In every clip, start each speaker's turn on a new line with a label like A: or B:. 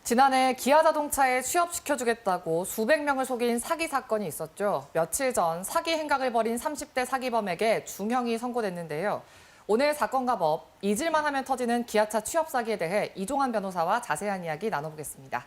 A: 지난해 기아 자동차에 취업시켜주겠다고 수백 명을 속인 사기 사건이 있었죠. 며칠 전 사기 행각을 벌인 30대 사기범에게 중형이 선고됐는데요. 오늘 사건과 법, 잊을만 하면 터지는 기아차 취업 사기에 대해 이종환 변호사와 자세한 이야기 나눠보겠습니다.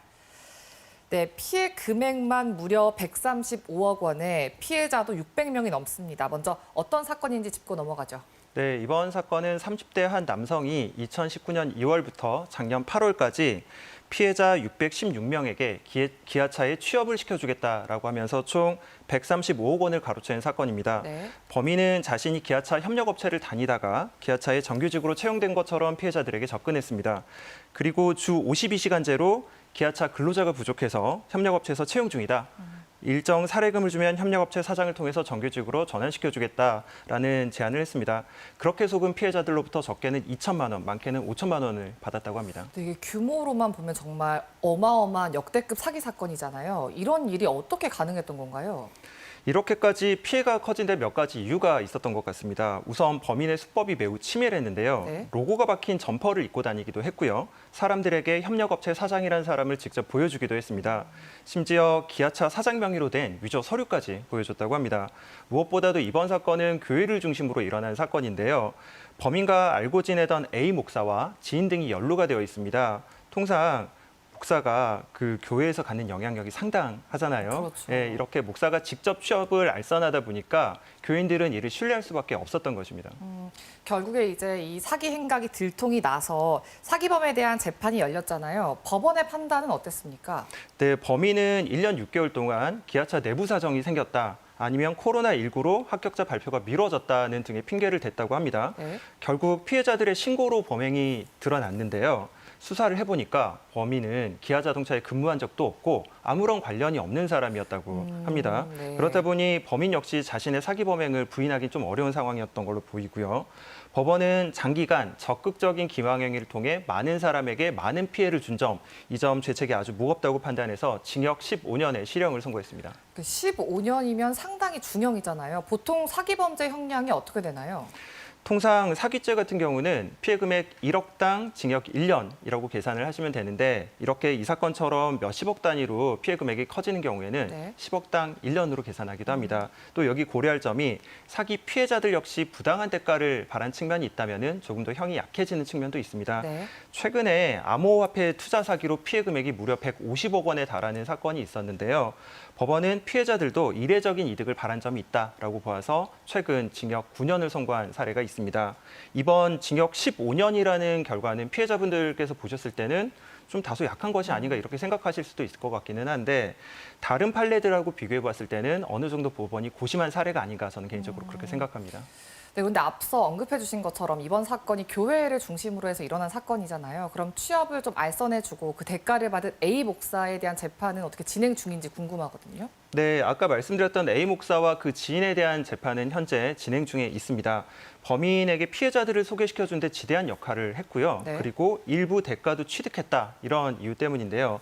A: 네, 피해 금액만 무려 135억 원에 피해자도 600명이 넘습니다. 먼저 어떤 사건인지 짚고 넘어가죠.
B: 네, 이번 사건은 30대 한 남성이 2019년 2월부터 작년 8월까지 피해자 616명에게 기아차에 취업을 시켜주겠다라고 하면서 총 135억 원을 가로챈 사건입니다.
A: 네.
B: 범인은 자신이 기아차 협력업체를 다니다가 기아차에 정규직으로 채용된 것처럼 피해자들에게 접근했습니다. 그리고 주 52시간제로 기아차 근로자가 부족해서 협력업체에서 채용 중이다. 일정 사례금을 주면 협력업체 사장을 통해서 정규직으로 전환시켜주겠다라는 제안을 했습니다. 그렇게 속은 피해자들로부터 적게는 2천만 원, 많게는 5천만 원을 받았다고 합니다.
A: 이게 규모로만 보면 정말 어마어마한 역대급 사기 사건이잖아요. 이런 일이 어떻게 가능했던 건가요?
B: 이렇게까지 피해가 커진 데 몇 가지 이유가 있었던 것 같습니다. 우선 범인의 수법이 매우 치밀했는데요.
A: 네.
B: 로고가 박힌 점퍼를 입고 다니기도 했고요. 사람들에게 협력업체 사장이라는 사람을 직접 보여주기도 했습니다. 심지어 기아차 사장 명의로 된 위조 서류까지 보여줬다고 합니다. 무엇보다도 이번 사건은 교회를 중심으로 일어난 사건인데요. 범인과 알고 지내던 A 목사와 지인 등이 연루가 되어 있습니다. 통상 목사가 그 교회에서 갖는 영향력이 상당하잖아요.
A: 그렇죠.
B: 예, 이렇게 목사가 직접 취업을 알선하다 보니까 교인들은 이를 신뢰할 수밖에 없었던 것입니다.
A: 결국에 이제 이 사기 행각이 들통이 나서 사기범에 대한 재판이 열렸잖아요. 법원의 판단은 어땠습니까?
B: 네, 범인은 1년 6개월 동안 기아차 내부 사정이 생겼다. 아니면 코로나19로 합격자 발표가 미뤄졌다는 등의 핑계를 댔다고 합니다.
A: 네.
B: 결국 피해자들의 신고로 범행이 드러났는데요. 수사를 해보니까 범인은 기아 자동차에 근무한 적도 없고 아무런 관련이 없는 사람이었다고 합니다.
A: 네.
B: 그렇다 보니 범인 역시 자신의 사기 범행을 부인하기 좀 어려운 상황이었던 걸로 보이고요. 법원은 장기간 적극적인 기망행위를 통해 많은 사람에게 많은 피해를 준 점, 이 점 죄책이 아주 무겁다고 판단해서 징역 15년의 실형을 선고했습니다.
A: 15년이면 상당히 중형이잖아요. 보통 사기범죄 형량이 어떻게 되나요?
B: 통상 사기죄 같은 경우는 피해 금액 1억당 징역 1년이라고 계산을 하시면 되는데 이렇게 이 사건처럼 몇십억 단위로 피해 금액이 커지는 경우에는
A: 네.
B: 10억당 1년으로 계산하기도 합니다. 또 여기 고려할 점이 사기 피해자들 역시 부당한 대가를 바란 측면이 있다면 조금 더 형이 약해지는 측면도 있습니다.
A: 네.
B: 최근에 암호화폐 투자 사기로 피해 금액이 무려 150억 원에 달하는 사건이 있었는데요. 법원은 피해자들도 이례적인 이득을 바란 점이 있다라고 보아서 최근 징역 9년을 선고한 사례가 있습니다. 이번 징역 15년이라는 결과는 피해자분들께서 보셨을 때는 좀 다소 약한 것이 아닌가 이렇게 생각하실 수도 있을 것 같기는 한데 다른 판례들하고 비교해 봤을 때는 어느 정도 법원이 고심한 사례가 아닌가 저는 개인적으로 그렇게 생각합니다.
A: 네, 근데 앞서 언급해 주신 것처럼 이번 사건이 교회를 중심으로 해서 일어난 사건이잖아요. 그럼 취업을 좀 알선해주고 그 대가를 받은 A 목사에 대한 재판은 어떻게 진행 중인지 궁금하거든요.
B: 네, 아까 말씀드렸던 A 목사와 그 지인에 대한 재판은 현재 진행 중에 있습니다. 범인에게 피해자들을 소개시켜준 데 지대한 역할을 했고요.
A: 네.
B: 그리고 일부 대가도 취득했다. 이런 이유 때문인데요.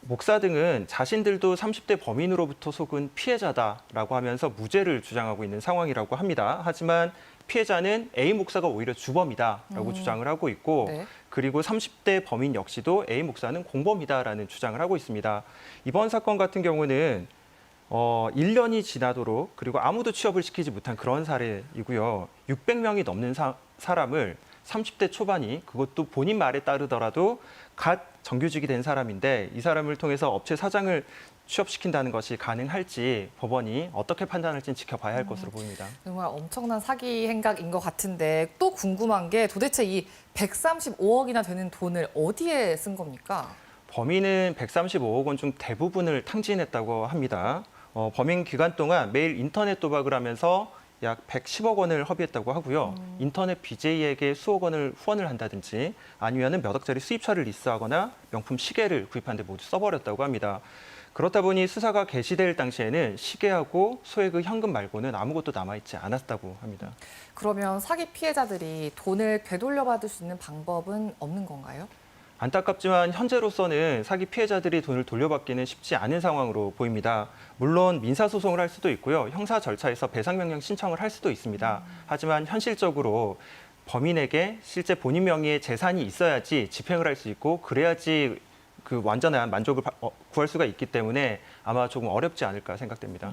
B: 목사 등은 자신들도 30대 범인으로부터 속은 피해자다라고 하면서 무죄를 주장하고 있는 상황이라고 합니다. 하지만 피해자는 A 목사가 오히려 주범이다라고 주장을 하고 있고
A: 네.
B: 그리고 30대 범인 역시도 A 목사는 공범이다라는 주장을 하고 있습니다. 이번 사건 같은 경우는 1년이 지나도록 그리고 아무도 취업을 시키지 못한 그런 사례이고요. 600명이 넘는 사람을 30대 초반이 그것도 본인 말에 따르더라도 갓 정규직이 된 사람인데 이 사람을 통해서 업체 사장을 취업시킨다는 것이 가능할지 법원이 어떻게 판단할지는 지켜봐야 할 것으로 보입니다.
A: 정말 엄청난 사기 행각인 것 같은데 또 궁금한 게 도대체 이 135억이나 되는 돈을 어디에 쓴 겁니까?
B: 범인은 135억 원 중 대부분을 탕진했다고 합니다. 범행 기간 동안 매일 인터넷 도박을 하면서 약 110억 원을 허비했다고 하고요. 인터넷 BJ에게 수억 원을 후원을 한다든지 아니면 몇 억짜리 수입차를 리스하거나 명품 시계를 구입한 데 모두 써버렸다고 합니다. 그렇다 보니 수사가 개시될 당시에는 시계하고 소액의 현금 말고는 아무것도 남아있지 않았다고 합니다.
A: 그러면 사기 피해자들이 돈을 되돌려받을 수 있는 방법은 없는 건가요?
B: 안타깝지만 현재로서는 사기 피해자들이 돈을 돌려받기는 쉽지 않은 상황으로 보입니다. 물론 민사소송을 할 수도 있고요. 형사 절차에서 배상명령 신청을 할 수도 있습니다. 하지만 현실적으로 범인에게 실제 본인 명의의 재산이 있어야지 집행을 할 수 있고 그래야지 그 완전한 만족을 구할 수가 있기 때문에 아마 조금 어렵지 않을까 생각됩니다.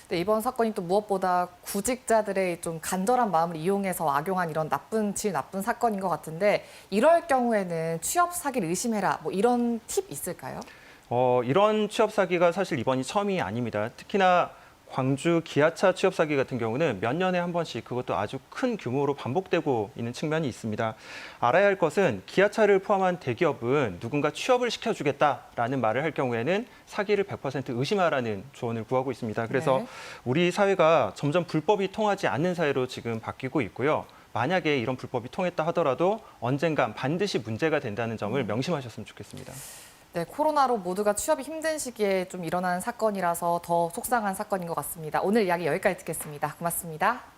A: 네, 이번 사건이 또 무엇보다 구직자들의 좀 간절한 마음을 이용해서 악용한 이런 질 나쁜 사건인 것 같은데 이럴 경우에는 취업 사기를 의심해라 뭐 이런 팁 있을까요?
B: 이런 취업 사기가 사실 이번이 처음이 아닙니다. 특히나 광주 기아차 취업 사기 같은 경우는 몇 년에 한 번씩 그것도 아주 큰 규모로 반복되고 있는 측면이 있습니다. 알아야 할 것은 기아차를 포함한 대기업은 누군가 취업을 시켜주겠다라는 말을 할 경우에는 사기를 100% 의심하라는 조언을 구하고 있습니다. 그래서
A: 네.
B: 우리 사회가 점점 불법이 통하지 않는 사회로 지금 바뀌고 있고요. 만약에 이런 불법이 통했다 하더라도 언젠간 반드시 문제가 된다는 점을 명심하셨으면 좋겠습니다.
A: 네, 코로나로 모두가 취업이 힘든 시기에 좀 일어난 사건이라서 더 속상한 사건인 것 같습니다. 오늘 이야기 여기까지 듣겠습니다. 고맙습니다.